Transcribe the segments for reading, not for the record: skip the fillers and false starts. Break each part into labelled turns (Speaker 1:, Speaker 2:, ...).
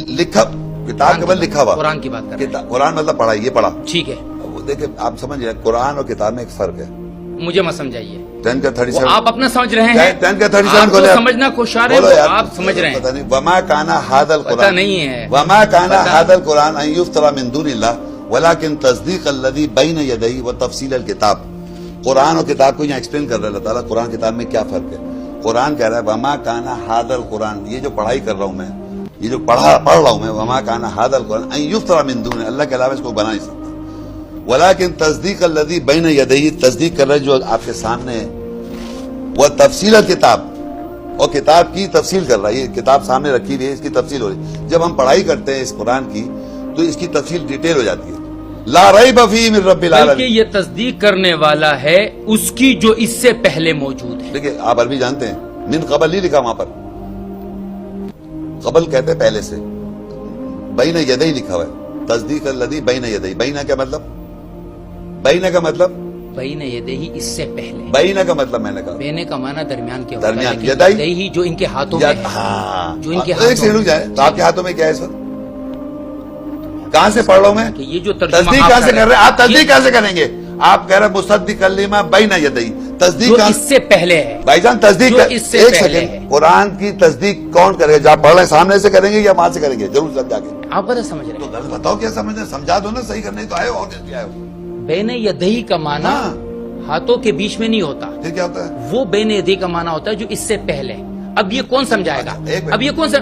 Speaker 1: لکھا کتاب کے بعد لکھا ہوا
Speaker 2: قرآن کی بات کر رہے ہیں.
Speaker 1: قرآن مطلب پڑھا یہ پڑھا.
Speaker 2: ٹھیک ہے,
Speaker 1: وہ دیکھیں آپ سمجھ رہے ہیں قرآن اور کتاب میں ایک فرق ہے.
Speaker 2: مجھے مت سمجھائیے,
Speaker 1: 10 کا 37
Speaker 2: آپ اپنا سمجھ رہے ہیں,
Speaker 1: 10 کا 37
Speaker 2: آپ
Speaker 1: کو
Speaker 2: کو سمجھنا کوشار ہے, آپ سمجھ رہے
Speaker 1: پتہ
Speaker 2: ہیں.
Speaker 1: نہیں وما کانا ھذا القرآن
Speaker 2: پتہ نہیں ہے,
Speaker 1: وما کانا ھذا القرآن ان یفترى من دون اللہ ولكن تصدیق الذی بین یدیہ وتفصیل الکتاب. قرآن اور کتاب کو یہاں ایکسپلین کر رہا ہے اللہ تعالیٰ قرآن کتاب میں کیا فرق ہے. قرآن کہہ رہا ہے وما کانا ھذا القرآن, یہ جو پڑھائی کر رہا ہوں میں, یہ جو پڑھ رہا ہوں میں, وما کانا ھذا القرآن ان یفترى من دون اللہ کے علاوہ اس کو بنا نہیں سکتا. ولكن تصدیق الذی بین یدیہ, تصدیق کر رہا ہے جو آپ کے سامنے ہے, وہ تفصیل الکتاب, اور کتاب کی تفصیل کر رہا ہے. یہ کتاب سامنے رکھی ہوئی ہے, اس کی تفصیل ہو رہی ہے. جب ہم پڑھائی کرتے ہیں اس قرآن کی تو اس کی تفصیل ڈیٹیل ہو جاتی ہے. لا ریب فیہ من رب العالمین.
Speaker 2: بلکہ یہ تصدیق کرنے والا ہے اس کی جو اس سے پہلے موجود ہے.
Speaker 1: دیکھیں آپ عربی جانتے ہیں, من قبل نہیں لکھا وہاں پر, قبل کہتے ہیں پہلے سے, بین یدی لکھا ہوا ہے. تصدیق الذی بین یدی, بین کا مطلب, بین کا مطلب
Speaker 2: بین یدیہ اس سے پہلے.
Speaker 1: بین کا مطلب میں نے کہا
Speaker 2: بین کا معنی درمیان کے ہوتا ہے,
Speaker 1: درمیان,
Speaker 2: لیکن
Speaker 1: یدی
Speaker 2: یدیہ جو ان کے ہاتھوں میں ہے,
Speaker 1: ہاں,
Speaker 2: جو ان کے
Speaker 1: ایک
Speaker 2: ہاتھوں
Speaker 1: سیکنڈ رک جائے, تو آپ کے ہاتوں میں کیا ہے اس وقت؟ کہاں سے پڑھ رہا ہوں میں؟
Speaker 2: کہ یہ جو ترجمہ
Speaker 1: تصدیق
Speaker 2: آپ
Speaker 1: کہاں سے
Speaker 2: کر
Speaker 1: کر رہے ہیں آپ؟
Speaker 2: یہ
Speaker 1: تصدیق کہاں سے کریں گے آپ؟ کہہ رہے مصدق لما بین یدی, تصدیق
Speaker 2: جو
Speaker 1: کہاں
Speaker 2: اس سے پہلے ہے.
Speaker 1: بھائی جان تصدیق
Speaker 2: جو اس سے
Speaker 1: ایک
Speaker 2: پہلے ہے.
Speaker 1: سیکنڈ, قرآن کی تصدیق کون کرے گا؟ جب آپ پڑھ رہے ہیں سامنے سے کریں گے یا وہاں سے کریں گے؟ ضرور سمجھا کے.
Speaker 2: آپ غلط سمجھ رہے
Speaker 1: تو
Speaker 2: ہیں.
Speaker 1: غلط بتاؤ کیا سمجھنا, سمجھا دو نا, صحیح کرنے تو آئے ہو, اور کیا آئے ہو.
Speaker 2: بین یدیہ کا معنی
Speaker 1: ہاں.
Speaker 2: ہاتھوں کے بیچ میں نہیں ہوتا,
Speaker 1: پھر کیا ہوتا ہے؟
Speaker 2: وہ بین یدیہ کا معنی ہوتا ہے جو اس سے پہلے. اب یہ کون سمجھائے گا؟
Speaker 1: ایک منٹ.
Speaker 2: اب یہ کون سا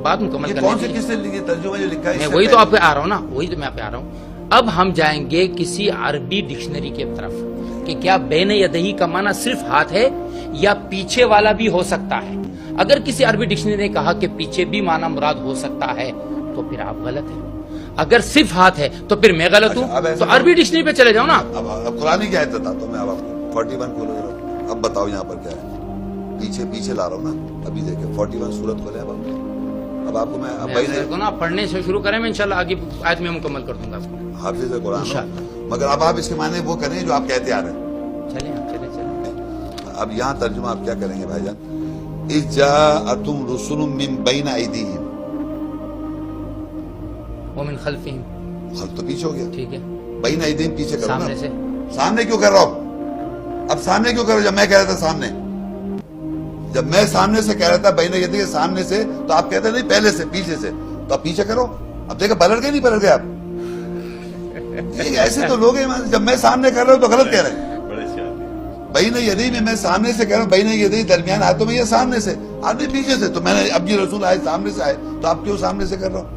Speaker 2: بات مکمل
Speaker 1: یہ
Speaker 2: کرنے
Speaker 1: کون سے
Speaker 2: دیجیے.
Speaker 1: کس نے لکھی ترجمہ جو لکھا ہے؟
Speaker 2: میں وہی تو آپ پہ آ رہا ہوں نا, وہی تو میں آپ پہ آ رہا ہوں. اب ہم جائیں گے کسی عربی ڈکشنری کی طرف کہ کیا بین یدیہ کا معنی صرف ہاتھ ہے یا پیچھے والا بھی ہو سکتا ہے. اگر کسی عربی ڈکشنری نے کہا کہ پیچھے بھی معنی مراد ہو سکتا ہے تو پھر آپ غلط ہیں. اگر صرف ہاتھ ہے تو پھر میں غلط
Speaker 1: اچھا، اب
Speaker 2: ہوں.
Speaker 1: ایسا
Speaker 2: تو عربی ڈکشنری پہ چلے جاؤ نا.
Speaker 1: اب قرآن کی آیت بتاتا ہوں میں, اب آپ 41 کھولو ذرا, اب بتاؤ یہاں پر کیا ہے. پیچھے لا رہا ہوں نا, ابھی دیکھیں 41 سورت کھولے. اب آپ کو میں
Speaker 2: نا پڑھنے سے شروع کریں, میں انشاءاللہ آگے آیت میں مکمل کر دوں گا.
Speaker 1: حافظ قرآن
Speaker 2: انشاءاللہ.
Speaker 1: مگر اب آپ اس کے معنی وہ کریں جو آپ کہتے آ رہے ہیں.
Speaker 2: چلیں
Speaker 1: اب یہاں ترجمہ آپ کیا کریں گے بھائی جان؟ اذ جاءتم رسل من بین ایدیہم,
Speaker 2: ومن خلفہم,
Speaker 1: خلف تو پیچھے ہو گیا,
Speaker 2: ٹھیک ہے,
Speaker 1: بین ایدیہم پیچھے کرو نا.
Speaker 2: سامنے سے.
Speaker 1: سامنے کیوں کر رہا ہوں؟ اب سامنے کیوں کر رہا ہوں؟ جب میں کہہ رہا تھا سامنے, جب میں سامنے سے کہہ رہا تھا بین یدیہ سامنے سے, تو آپ کہتے نہیں پہلے سے پیچھے سے, تو آپ پیچھے کرو. اب دیکھا پلٹ گئے نہیں پلٹ گئے آپ؟ ایسے تو لوگ ہیں, جب میں سامنے کر رہا ہوں تو غلط کہہ رہے ہیں. بین یدیہ میں سامنے سے کہہ رہا ہوں, بین یدیہ درمیان ہاتھوں میں, یہ سامنے سے, آپ نے پیچھے سے. تو میں نے اب یہ رسول آئے سامنے سے آئے, تو آپ کیوں سامنے سے کر رہا ہوں؟